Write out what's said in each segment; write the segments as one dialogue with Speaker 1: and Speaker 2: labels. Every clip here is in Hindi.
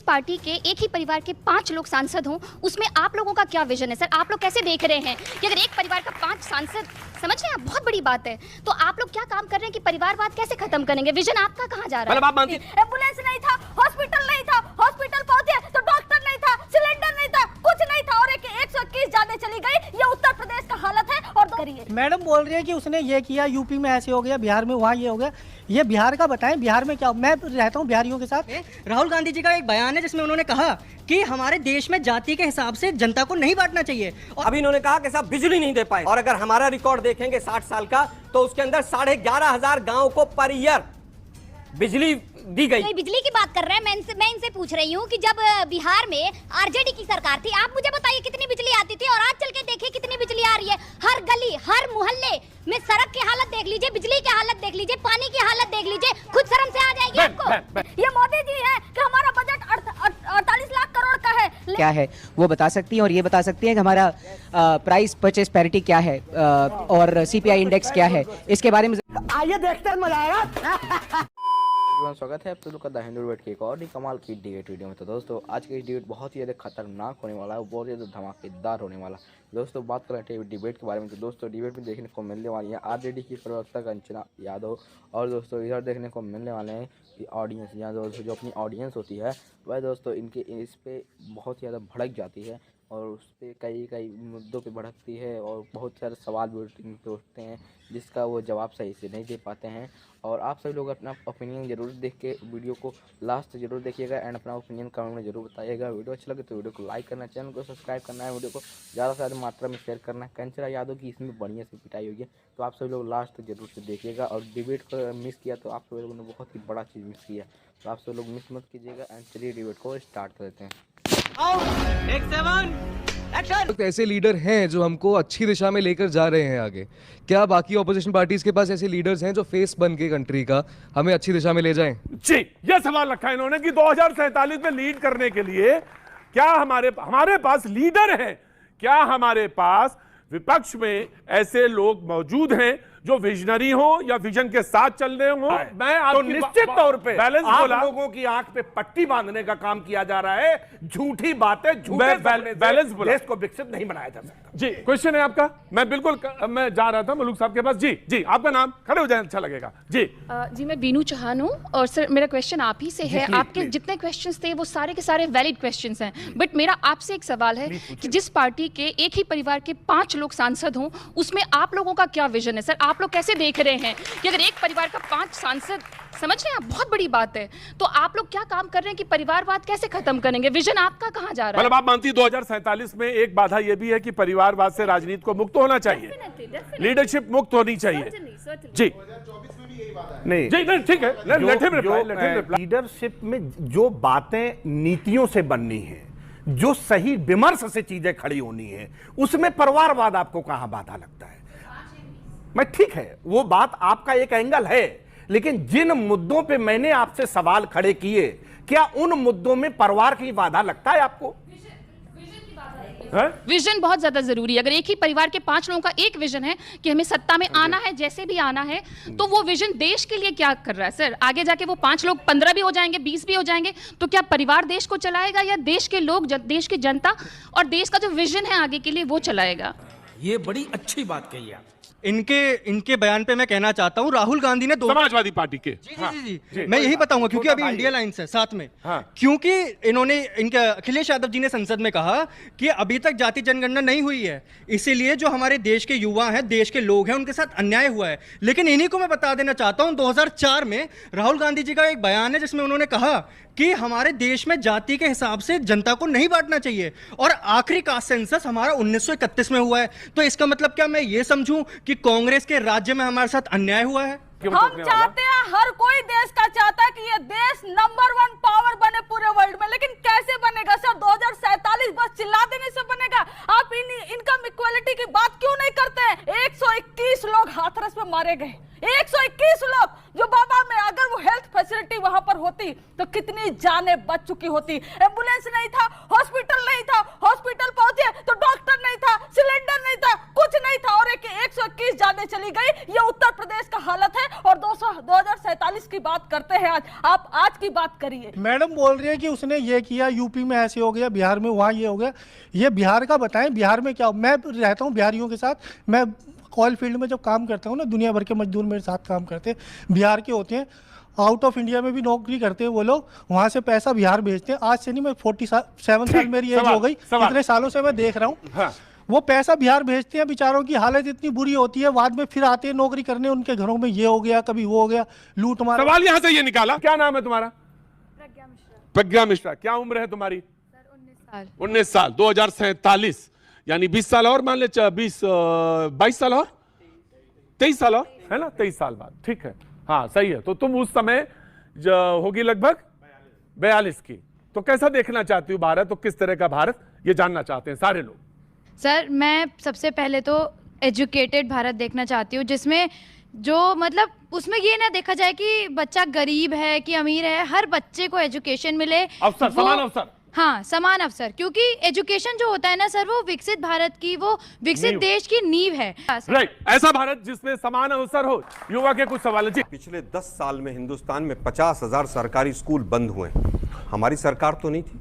Speaker 1: पार्टी के एक ही परिवार के 5 लोग सांसद हों, उसमें आप लोगों का क्या विजन है सर? आप लोग कैसे देख रहे हैं कि अगर एक परिवार का 5 सांसद, समझ रहे हैं आप, बहुत बड़ी बात है, तो आप लोग क्या काम कर रहे हैं कि परिवारवाद कैसे खत्म करेंगे? विजन आपका कहाँ जा रहा है?
Speaker 2: मतलब आप मानती
Speaker 3: एम्बुलेंस नहीं था, हॉस्पिटल नहीं था, हॉस्पिटल पहुंचे तो डॉक्टर नहीं था, सिलेंडर नहीं था, कुछ नहीं था, और 121 जाने चली गई। ये उत्तर प्रदेश का हालत है। और करिए,
Speaker 4: मैडम बोल रही है कि उसने ये किया, यूपी में ऐसे हो गया, बिहार में वहाँ ये हो गया। ये बिहार का बताएं, बिहार में क्या? मैं रहता हूँ बिहारियों के साथ।
Speaker 5: राहुल गांधी जी का एक बयान है जिसमें उन्होंने कहा कि हमारे देश में जाति के हिसाब से जनता को नहीं बांटना चाहिए।
Speaker 2: और अभी इन्होंने कहा कि साहब बिजली नहीं दे पाए, और अगर हमारा रिकॉर्ड देखेंगे 60 साल का, तो उसके अंदर 11,500 गाँव को पर ईयर बिजली दी गई।
Speaker 3: बिजली की बात कर रहे हैं। मैं इनसे पूछ रही हूँ कि जब बिहार में आरजेडी की सरकार थी, आप मुझे बताइए कितनी बिजली आती थी, और आज चल के देखिए कितनी बिजली आ रही है। हर गली, हर मोहल्ले में सड़क की हालत देख लीजिए, बिजली की हालत देख लीजिए, पानी की हालत देख लीजिए, खुद शर्म से आ जाएगी आपको। ये मोदी जी है कि हमारा बजट 48 लाख करोड़ का है।
Speaker 6: क्या है वो बता सकती हैं, और ये बता सकती हैं कि हमारा प्राइस परचेज पैरिटी क्या है और सीपीआई इंडेक्स क्या है, इसके बारे में
Speaker 4: आइए देखते हैं, मजा आएगा।
Speaker 7: स्वागत है आप सब लोग का द हिंदू डिबेट के एक और ही कमाल की डिबेट वीडियो में। तो दोस्तों आज का डिबेट बहुत ही ज़्यादा खतरनाक होने वाला है, बहुत ज़्यादा धमाकेदार होने वाला है। दोस्तों बात कर रहे हैं डिबेट के बारे में, तो दोस्तों डिबेट में देखने को मिलने वाली है आरजेडी की प्रवक्ता कंचना यादव, और दोस्तों इधर देखने को मिलने वाले हैं ऑडियंस, यहाँ दोस्तों जो अपनी ऑडियंस होती है वह दोस्तों इनके इस पर बहुत ज़्यादा भड़क जाती है, और उस पर कई मुद्दों पे भड़कती है, और बहुत सारे सवाल भी पे उठते हैं जिसका वो जवाब सही से नहीं दे पाते हैं। और आप सभी लोग अपना ओपिनियन जरूर देख के वीडियो को लास्ट तक जरूर देखिएगा, एंड अपना ओपिनियन कमेंट में जरूर बताइएगा। वीडियो अच्छा लगे तो वीडियो को लाइक करना, चैनल को सब्सक्राइब करना है, वीडियो को ज़्यादा से ज़्यादा मात्रा में शेयर करना है। कंचना यादव की इसमें बढ़िया से पिटाई हुई है, तो आप सभी लोग लास्ट तक जरूर से देखिएगा। और डिबेट को मिस किया तो आप सभी लोगों ने बहुत ही बड़ा चीज़ मिस किया, तो आप सभी लोग मिस मत कीजिएगा। एंड चलिए डिबेट को स्टार्ट करते हैं।
Speaker 8: ऐसे लीडर हैं जो हमको अच्छी दिशा में लेकर जा रहे हैं आगे। क्या बाकी ऑपोजिशन पार्टीज के पास ऐसे लीडर्स हैं जो फेस बन के कंट्री का हमें अच्छी दिशा में ले जाएं?
Speaker 9: जी, यह सवाल रखा इन्होंने कि 2047 में लीड करने के लिए क्या हमारे पास लीडर हैं? क्या हमारे पास विपक्ष में ऐसे लोग मौजूद हैं जो विजनरी हो या विजन के साथ चल रहे हो? मैं तो निश्चित तौर पे आप लोगों की आंख पे पट्टी बांधने का काम किया जा रहा है। झूठी बातें, झूठे बैलेंस देश को विकसित नहीं बनाया जा सकता। जी, क्वेश्चन है आपका? मैं बिल्कुल मैं जा रहा था मलूक साहब के पास। जी, आपका नाम? खड़े हो जाए, अच्छा लगेगा। जी
Speaker 1: मैं बीनू चौहान हूँ, और सर मेरा क्वेश्चन आप ही से है। आपके जितने क्वेश्चंस थे वो सारे के सारे वैलिड क्वेश्चंस हैं, बट मेरा आपसे एक सवाल है कि जिस पार्टी के एक ही परिवार के 5 लोग सांसद हों, उसमें आप लोगों का क्या विजन है सर? आप लोग कैसे देख रहे हैं कि अगर एक परिवार का 5 सांसद, समझ रहे हैं आप, बहुत बड़ी बात है, तो आप लोग क्या काम कर रहे हैं कि परिवारवाद कैसे खत्म करेंगे? विजन आपका कहाँ जा रहा है?
Speaker 9: मतलब आप मानती 2047 में एक बाधा यह भी है कि परिवारवाद से राजनीति को मुक्त होना चाहिए, लीडरशिप मुक्त होनी चाहिए। जी नहीं जी, ठीक है।
Speaker 10: लीडरशिप में जो बातें नीतियों से बननी है, जो सही विमर्श से चीजें खड़ी होनी है, उसमें परिवारवाद आपको कहां बाधा लगता है? मैं ठीक है, वो बात आपका एक एंगल है, लेकिन जिन मुद्दों पे मैंने आपसे सवाल खड़े किए, क्या उन मुद्दों में परिवार की बाधा लगता है आपको?
Speaker 1: विजन बहुत ज्यादा जरूरी है। अगर एक ही परिवार के 5 लोगों का एक विजन है कि हमें सत्ता में आना है, जैसे भी आना है, तो वो विजन देश के लिए क्या कर रहा है सर? आगे जाके वो 5 लोग 15 भी हो जाएंगे, 20 भी हो जाएंगे, तो क्या परिवार देश को चलाएगा, या देश के लोग, देश की जनता और देश का जो विजन है आगे के लिए वो चलाएगा?
Speaker 2: ये बड़ी अच्छी बात कही आप।
Speaker 5: इनके बयान पे मैं कहना चाहता हूँ, राहुल गांधी ने
Speaker 9: समाजवादी पार्टी के
Speaker 5: जी, मैं यही बताऊंगा क्योंकि अभी इंडिया लाइन्स है साथ में। क्योंकि इनके अखिलेश यादव जी ने संसद में कहा कि अभी तक जाति जनगणना नहीं हुई है, इसीलिए जो हमारे देश के युवा हैं, देश के लोग हैं, उनके साथ अन्याय हुआ है। लेकिन इन्हीं को मैं बता देना चाहता हूँ, 2004 में राहुल गांधी जी का एक बयान है जिसमें उन्होंने कहा कि हमारे देश में जाति के हिसाब से जनता को नहीं बांटना चाहिए, और आखिरी कास्ट सेंसस हमारा 1931 में हुआ है। तो इसका मतलब क्या मैं ये समझूं कि कांग्रेस के राज्य में हमारे साथ अन्याय हुआ है?
Speaker 3: हम चाहते हैं, हर कोई देश का चाहता है कि ये देश नंबर 1 पावर बने पूरे वर्ल्ड में, लेकिन कैसे बनेगा सर? 2047 बस चिल्ला देने से बनेगा? आप इनकम इक्वालिटी की बात क्यों नहीं करते हैं? 121 लोग हाथरस में मारे गए, 121 लोग, जो बाबा में अगर वो हेल्थ फैसिलिटी वहां पर होती तो कितनी
Speaker 11: जानें बच चुकी होती। एम्बुलेंस नहीं था, हॉस्पिटल नहीं था, हॉस्पिटल पहुंचे तो डॉक्टर नहीं था, सिलेंडर नहीं था, कुछ नहीं था और 121 जानें चली गई। ये उत्तर प्रदेश का हालत है और 2047 की बात करते हैं आज। आप आज की बात करिए।
Speaker 4: मैडम बोल रही है कि उसने ये किया, यूपी में ऐसे हो गया, बिहार में वहाँ ये हो गया। ये बिहार का बताएं, बिहार में क्या? मैं रहता हूँ बिहारियों के साथ, मैं ऑयल फील्ड में जब काम करता हूँ ना, दुनिया भर के मजदूर मेरे साथ काम करते हैं, बिहार के होते हैं, आउट ऑफ इंडिया में भी नौकरी करते हैं वो लोग, वहाँ से पैसा बिहार भेजते हैं। आज से नहीं, मैं 47 साल मेरी एज हो गई, इतने सालों से मैं देख रहा हूँ। हाँ। वो पैसा बिहार भेजते हैं, बेचारों की हालत इतनी बुरी होती है, बाद में फिर आते हैं नौकरी करने, उनके घरों में ये हो गया, कभी वो हो गया, लूट मार।
Speaker 9: सवाल यहाँ से ये निकाला, क्या नाम है तुम्हारा? प्रज्ञा मिश्रा। क्या उम्र है तुम्हारी? 19 साल। 2047 यानी 20 साल और मान ले, 22 साल और 23 साल और, है ना? 23 साल बाद, ठीक है, हाँ सही है। तो तुम उस समय होगी लगभग 42 की। तो कैसा देखना चाहती हूँ भारत, तो किस तरह का भारत ये जानना चाहते हैं सारे लोग।
Speaker 12: सर मैं सबसे पहले तो एजुकेटेड भारत देखना चाहती हूँ, जिसमें जो मतलब उसमें ये ना देखा जाए कि बच्चा गरीब है कि अमीर है, हर बच्चे को एजुकेशन मिले,
Speaker 9: अवसर, समान अवसर।
Speaker 12: हाँ, समान अवसर, क्योंकि एजुकेशन जो होता है ना सर, वो विकसित भारत की, वो विकसित देश की नींव है।
Speaker 9: राइट, ऐसा भारत जिसमें समान अवसर हो। युवा के कुछ सवाल जी।
Speaker 2: पिछले 10 साल में हिंदुस्तान में 50,000 सरकारी स्कूल बंद हुए। हमारी सरकार तो नहीं थी।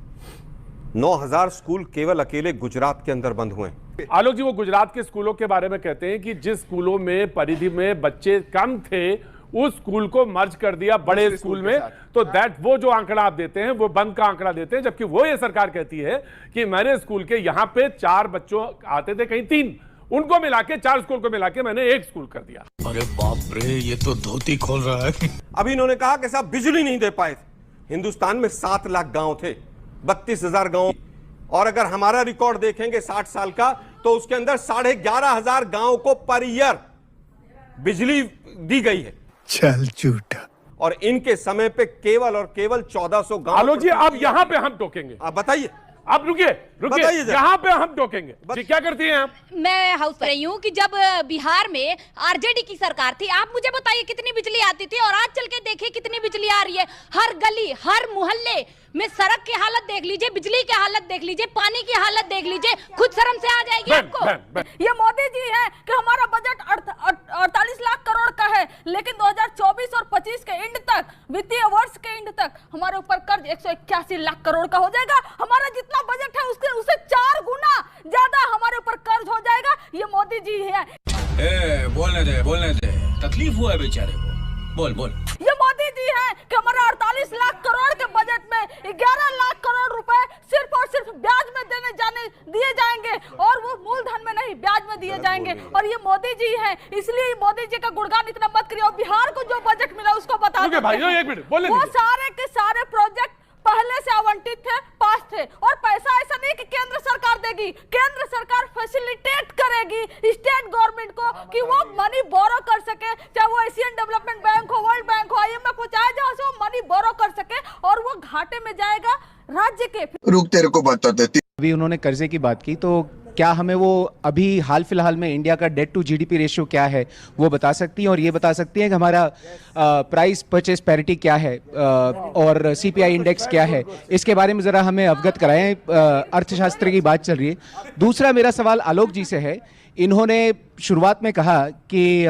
Speaker 2: 9,000 स्कूल केवल अकेले गुजरात के अंदर बंद हुए।
Speaker 9: आलोक जी, वो गुजरात के स्कूलों के बारे में कहते हैं कि जिस स्कूलों में परिधि में बच्चे कम थे, उस स्कूल को मर्ज कर दिया बड़े स्कूल में। तो वो जो आंकड़ा आप देते हैं वो बंद का आंकड़ा देते हैं, जबकि वो ये सरकार कहती है कि मैंने स्कूल के यहाँ पे 4 बच्चों आते थे, कहीं 3, उनको मिला के 4 स्कूल को मिला के मैंने 1 स्कूल कर दिया।
Speaker 13: अरे बाप रे, ये तो धोती खोल रहा है।
Speaker 2: अभी इन्होंने कहा कि साहब बिजली नहीं दे पाए थे। हिंदुस्तान में 7 लाख गांव थे, 32,000 गांव, और अगर हमारा रिकॉर्ड देखेंगे 60 साल का, तो उसके अंदर 11,500 गांव को पर ईयर बिजली दी गई है।
Speaker 13: चल झूठा।
Speaker 2: और इनके समय पे केवल और केवल 1400 गांव।
Speaker 9: आलोक जी, अब यहां पे हम टोकेंगे।
Speaker 2: आप बताइए।
Speaker 9: आप रुकिए, यहाँ पे हम टोकेंगे। जी, क्या करती हैं आप?
Speaker 3: मैं हाउस रही हूँ कि जब बिहार में आरजेडी की सरकार थी, आप मुझे बताइए कितनी बिजली आती थी और आज चल के देखिए कितनी बिजली आ रही है। हर गली, हर मोहल्ले में सड़क की हालत देख लीजिए, बिजली की हालत देख लीजिए, पानी की हालत देख लीजिए, खुद शर्म से आ जाएगी आपको।
Speaker 11: ये मोदी जी है कि हमारा बजट 48 लाख करोड़ का है, लेकिन 2024 और 25 के एंड तक, वित्तीय वर्ष के एंड तक हमारे ऊपर कर्ज 181 लाख करोड़ का हो जाएगा। हमारा जितना बजट है उससे 4 गुना ज्यादा हमारे ऊपर कर्ज हो जाएगा। ये मोदी जी है।
Speaker 13: बोलने दे, तकलीफ हुआ है बेचारे को, बोल।
Speaker 11: ये मोदी जी है कि हमारे 48 लाख करोड़ के बजट में 11 लाख करोड़ रुपए सिर्फ और सिर्फ ब्याज में दिए जाएंगे, और वो मूलधन में नहीं, ब्याज में दिए जाएंगे। और ये मोदी जी है, इसलिए मोदी जी का गुणगान इतना मत करिए। और बिहार को जो बजट मिला उसको बता दो, वो सारे के सारे प्रोजेक्ट पहले से आवंटित थे, पास थे, और पैसा ऐसा नहीं कि केंद्र सरकार देगी, केंद्र सरकार फैसिलिटेट करेगी स्टेट गवर्नमेंट को कि वो मनी बोरो कर सके, चाहे वो एशियन डेवलपमेंट बैंक हो, वर्ल्ड बैंक हो, IMF हो, चाहे जहां से वो मनी बोरो कर सके, और वो घाटे में जाएगा राज्य के।
Speaker 14: रुक, तेरे को बता देती।
Speaker 6: अभी उन्होंने कर्जे की बात की, तो क्या हमें वो अभी हाल फिलहाल में इंडिया का डेट टू जीडीपी रेशियो क्या है वो बता सकती हैं, और ये बता सकती हैं कि हमारा प्राइस परचेस पैरिटी क्या है और CPI इंडेक्स क्या है, इसके बारे में ज़रा हमें अवगत कराएं। अर्थशास्त्र की बात चल रही है। दूसरा मेरा सवाल आलोक जी से है। इन्होंने शुरुआत में कहा कि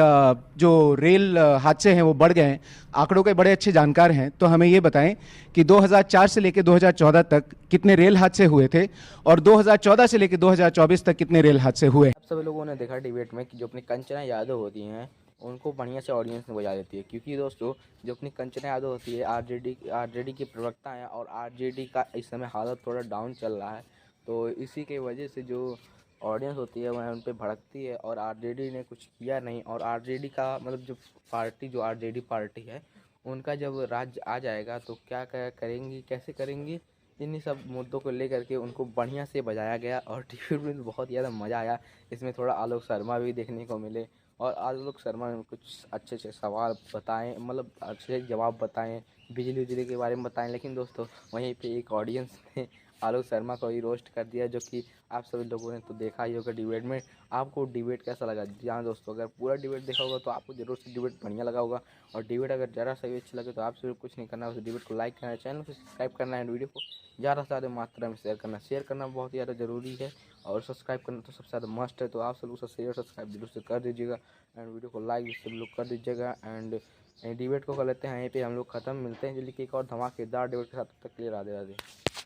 Speaker 6: जो रेल हादसे हैं वो बढ़ गए हैं, आंकड़ों के बड़े अच्छे जानकार हैं, तो हमें ये बताएं कि 2004 से लेकर 2014 तक कितने रेल हादसे हुए थे और 2014 से लेकर 2024 तक कितने रेल हादसे हुए।
Speaker 7: आप सभी लोगों ने देखा डिबेट में कि जो अपनी कंचना यादव होती हैं उनको बढ़िया से ऑडियंस ने बजा देती है, क्योंकि दोस्तों जो अपनी कंचना यादव होती है आरजेडी की प्रवक्ता हैं, और आरजेडी का इस समय हालत थोड़ा डाउन चल रहा है, तो इसी के वजह से जो ऑडियंस होती है वह उन पर भड़कती है, और आरजेडी ने कुछ किया नहीं। और आरजेडी का मतलब जो पार्टी, जो आरजेडी पार्टी है, उनका जब राज्य आ जाएगा तो क्या करेंगी, कैसे करेंगी, इन्हीं सब मुद्दों को लेकर के उनको बढ़िया से बजाया गया। और टीवी में बहुत ज़्यादा मज़ा आया। इसमें थोड़ा आलोक शर्मा भी देखने को मिले, और आलोक शर्मा ने कुछ अच्छे सवाल बताएं, मतलब अच्छे जवाब बताएं, बिजली के बारे में बताएं। लेकिन दोस्तों वहीं पे एक ऑडियंस ने आलोक शर्मा को ही रोस्ट कर दिया, जो कि आप सभी लोगों ने तो देखा ही होगा डिबेट में। आपको डिबेट कैसा लगा? हाँ दोस्तों, अगर पूरा डिबेट देखा होगा तो आपको जरूर से डिबेट बढ़िया लगा होगा। और डिबेट अगर ज़रा सा भी अच्छा लगे तो आप सभी कुछ नहीं करना, उस डिबेट को लाइक करना है, चैनल को सब्सक्राइब करना है, वीडियो को ज़्यादा से ज़्यादा मात्रा में शेयर करना बहुत ही ज़्यादा ज़रूरी है। और सब्सक्राइब करना तो सबसे ज़्यादा मस्ट है, तो आप सब उसे शेयर सब्सक्राइब जरूर से कर दीजिएगा एंड वीडियो को लाइक भी सब लोग कर दीजिएगा। एंड डिबेट को कर लेते हैं यहीं पे हम लोग ख़त्म। मिलते हैं जल्दी की एक और धमाकेदार डिबेट के साथ। तब तक के लिए राधे राधे।